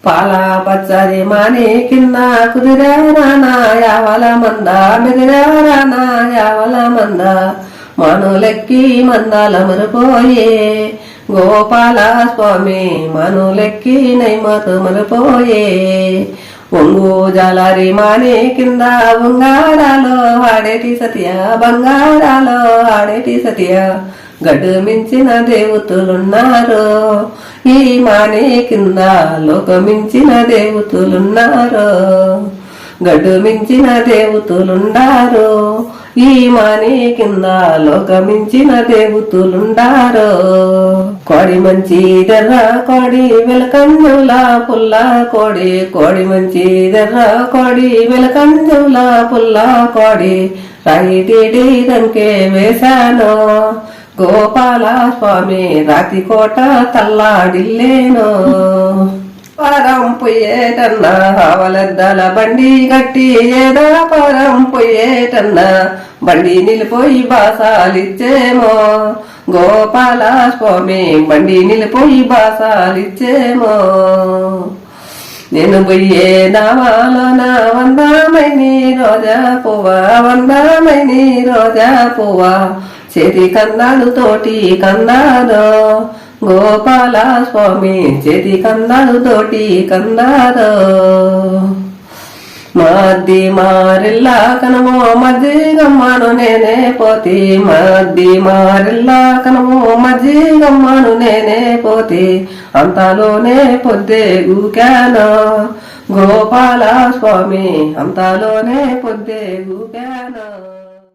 పాల పచ్చది మాని కింద కుదిరానా యావల మంద మిగిరానా యావల మంద మనులెక్కి మందాల మరిపోయే గోపాల స్వామి మనులెక్కి నైమతు మరిపోయే ఒంగు జాలారి మాని కింద బంగారాలో ఆడేటి సత్య బంగారాలో ఆడేటి సత్య గడ్డు మించిన దేవతలున్నారు ఈ మానే కింద లోకమించిన దేవతలున్నారు గడ్డు మించిన దేవతలుండారు ఈ మానే కింద లోకమించిన దేవతలుండారు కోడి మంచి దర్ర కోడి వెలకంజుల పుల్ల కోడి కోడి మంచి దర్ర కోడి వెలకంజుల పుల్ల కోడి రాయి తీడి రంకే వేశాను గోపాల స్వామి రాతి కోట తల్లాడిల్లేను పరం పొయ్యేటన్నా ఆవలెద్దల బండి గట్టి ఏదా పరం పొయ్యేటన్నా బండి నిలిపోయి బాసాలిచ్చేమో గోపాల స్వామి బండి నిలిపోయి బాసాలిచ్చేమో నేను బొయ్యే నామాలోన వందమైని రోజా పువ్వా వందమైని రోజా పువ్వా చేతి కన్నాడు తోటి కన్నాడు గోపాల స్వామి చేతి కన్నాడు తోటి కన్నాడు మద్ది మారిల్లా కనమో మజ్జి గమ్మను నేనే పోతి మద్ది మారిల్లా కనమో మజ్జి గమ్మను నేనే పోతి అంతలోనే పొద్దే గూకాను గోపాల స్వామి అంతలోనే పొద్దే గూకాను.